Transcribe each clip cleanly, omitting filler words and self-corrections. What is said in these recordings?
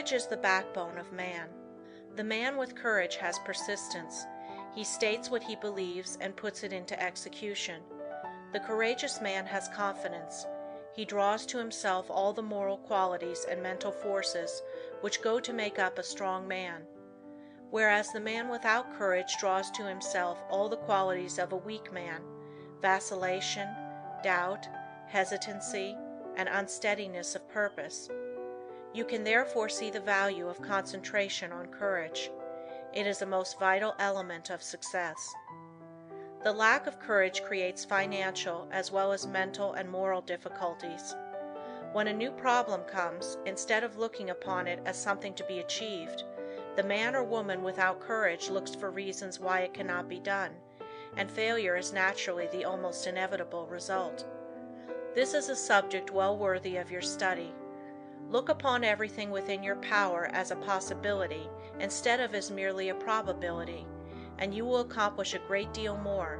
Courage is the backbone of man. The man with courage has persistence. He states what he believes and puts it into execution. The courageous man has confidence. He draws to himself all the moral qualities and mental forces which go to make up a strong man. Whereas the man without courage draws to himself all the qualities of a weak man: vacillation, doubt, hesitancy, and unsteadiness of purpose. You can therefore see the value of concentration on courage. It is a most vital element of success. The lack of courage creates financial as well as mental and moral difficulties. When a new problem comes, instead of looking upon it as something to be achieved, the man or woman without courage looks for reasons why it cannot be done, and failure is naturally the almost inevitable result. This is a subject well worthy of your study. Look upon everything within your power as a possibility instead of as merely a probability, and you will accomplish a great deal more,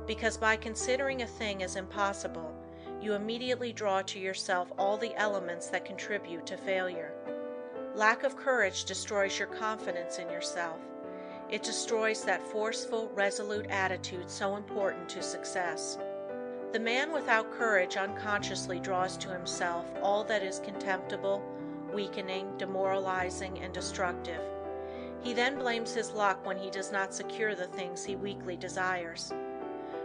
because by considering a thing as impossible, you immediately draw to yourself all the elements that contribute to failure. Lack of courage destroys your confidence in yourself. It destroys that forceful, resolute attitude so important to success. The man without courage unconsciously draws to himself all that is contemptible, weakening, demoralizing, and destructive. He then blames his luck when he does not secure the things he weakly desires.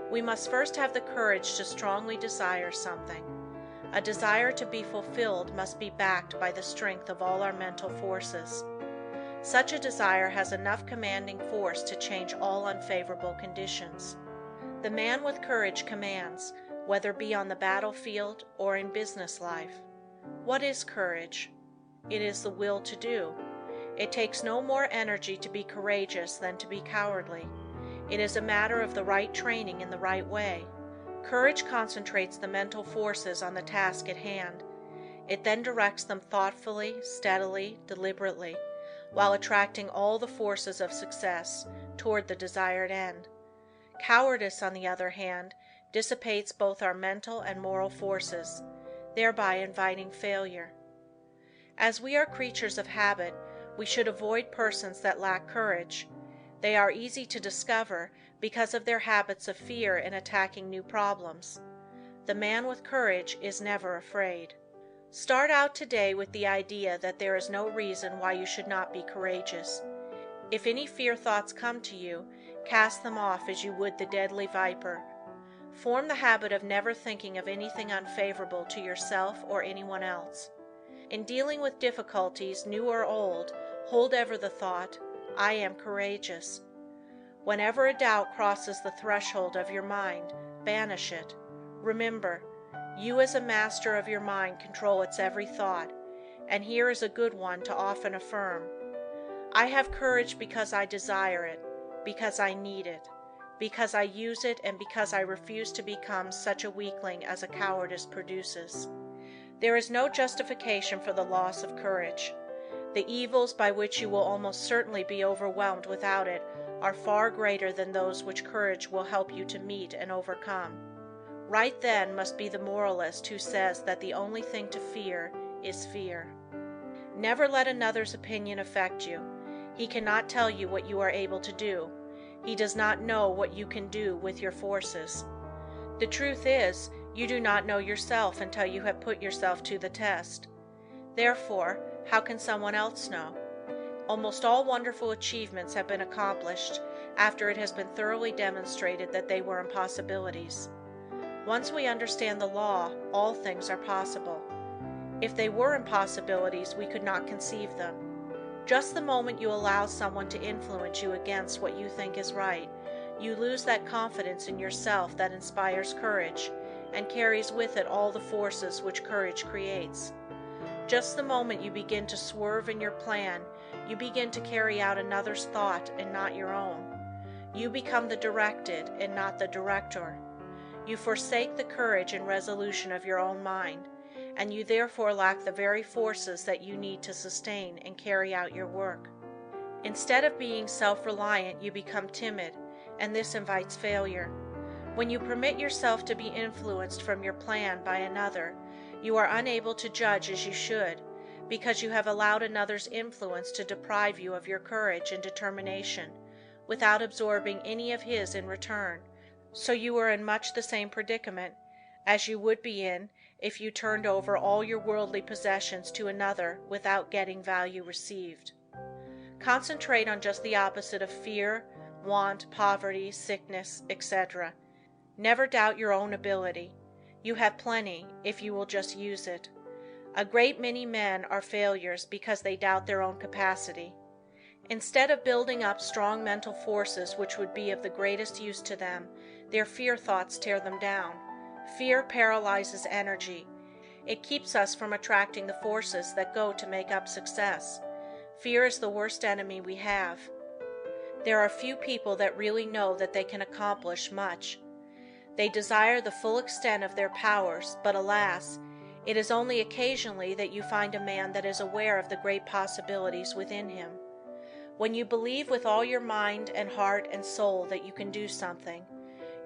We must first have the courage to strongly desire something. A desire to be fulfilled must be backed by the strength of all our mental forces. Such a desire has enough commanding force to change all unfavorable conditions. The man with courage commands, whether be on the battlefield or in business life. What is courage? It is the will to do. It takes no more energy to be courageous than to be cowardly. It is a matter of the right training in the right way. Courage concentrates the mental forces on the task at hand. It then directs them thoughtfully, steadily, deliberately, while attracting all the forces of success toward the desired end. Cowardice, on the other hand, dissipates both our mental and moral forces, thereby inviting failure. As we are creatures of habit, we should avoid persons that lack courage. They are easy to discover because of their habits of fear in attacking new problems. The man with courage is never afraid. Start out today with the idea that there is no reason why you should not be courageous. If any fear thoughts come to you, cast them off as you would the deadly viper. Form the habit of never thinking of anything unfavorable to yourself or anyone else. In dealing with difficulties, new or old, hold ever the thought, I am courageous. Whenever a doubt crosses the threshold of your mind, banish it. Remember, you as a master of your mind control its every thought, and here is a good one to often affirm. I have courage because I desire it, because I need it, because I use it, and because I refuse to become such a weakling as a cowardice produces. There is no justification for the loss of courage. The evils by which you will almost certainly be overwhelmed without it are far greater than those which courage will help you to meet and overcome. Right then must be the moralist who says that the only thing to fear is fear. Never let another's opinion affect you. He cannot tell you what you are able to do. He does not know what you can do with your forces. The truth is, you do not know yourself until you have put yourself to the test. Therefore, how can someone else know? Almost all wonderful achievements have been accomplished after it has been thoroughly demonstrated that they were impossibilities. Once we understand the law, all things are possible. If they were impossibilities, we could not conceive them. Just the moment you allow someone to influence you against what you think is right, you lose that confidence in yourself that inspires courage and carries with it all the forces which courage creates. Just the moment you begin to swerve in your plan, you begin to carry out another's thought and not your own. You become the directed and not the director. You forsake the courage and resolution of your own mind, and you therefore lack the very forces that you need to sustain and carry out your work. Instead of being self-reliant, you become timid, and this invites failure. When you permit yourself to be influenced from your plan by another, you are unable to judge as you should, because you have allowed another's influence to deprive you of your courage and determination without absorbing any of his in return, so you are in much the same predicament as you would be in if you turned over all your worldly possessions to another without getting value received. Concentrate on just the opposite of fear, want, poverty, sickness, etc. Never doubt your own ability. You have plenty if you will just use it. A great many men are failures because they doubt their own capacity. Instead of building up strong mental forces which would be of the greatest use to them, their fear thoughts tear them down. Fear paralyzes energy. It keeps us from attracting the forces that go to make up success. Fear is the worst enemy we have. There are few people that really know that they can accomplish much. They desire the full extent of their powers, but alas, it is only occasionally that you find a man that is aware of the great possibilities within him. When you believe with all your mind and heart and soul that you can do something,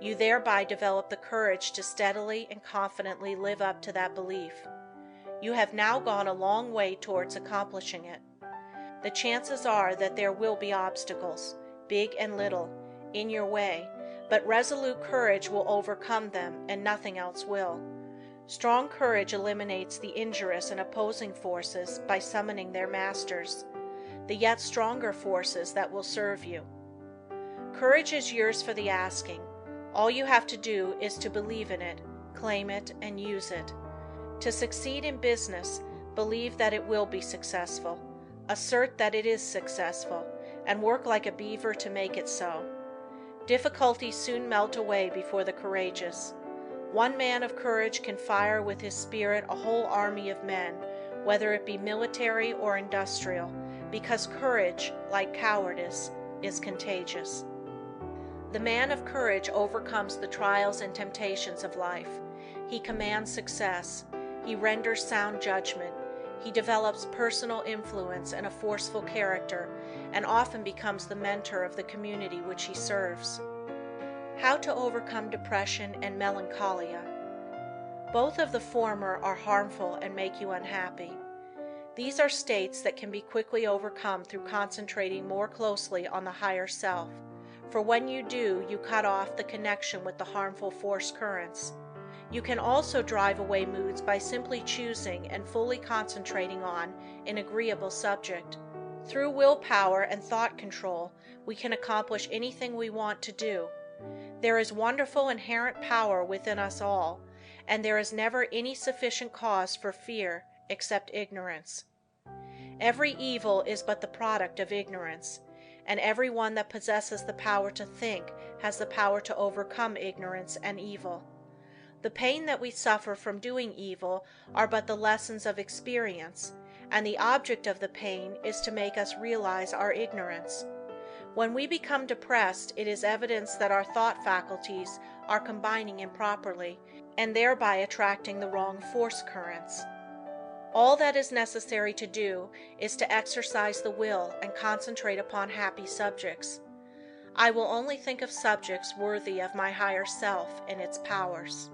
you thereby develop the courage to steadily and confidently live up to that belief. You have now gone a long way towards accomplishing it. The chances are that there will be obstacles, big and little, in your way, but resolute courage will overcome them and nothing else will. Strong courage eliminates the injurious and opposing forces by summoning their masters, the yet stronger forces that will serve you. Courage is yours for the asking. All you have to do is to believe in it, claim it, and use it. To succeed in business, believe that it will be successful, assert that it is successful, and work like a beaver to make it so. Difficulties soon melt away before the courageous. One man of courage can fire with his spirit a whole army of men, whether it be military or industrial, because courage, like cowardice, is contagious. The man of courage overcomes the trials and temptations of life. He commands success. He renders sound judgment. He develops personal influence and a forceful character, and often becomes the mentor of the community which he serves. How to overcome depression and melancholia. Both of the former are harmful and make you unhappy. These are states that can be quickly overcome through concentrating more closely on the higher self, for when you do, you cut off the connection with the harmful force currents. You can also drive away moods by simply choosing and fully concentrating on an agreeable subject. Through willpower and thought control, we can accomplish anything we want to do. There is wonderful inherent power within us all, and there is never any sufficient cause for fear except ignorance. Every evil is but the product of ignorance, and every one that possesses the power to think has the power to overcome ignorance and evil. The pain that we suffer from doing evil are but the lessons of experience, and the object of the pain is to make us realize our ignorance. When we become depressed, it is evidence that our thought faculties are combining improperly, and thereby attracting the wrong force currents. All that is necessary to do is to exercise the will and concentrate upon happy subjects. I will only think of subjects worthy of my higher self and its powers.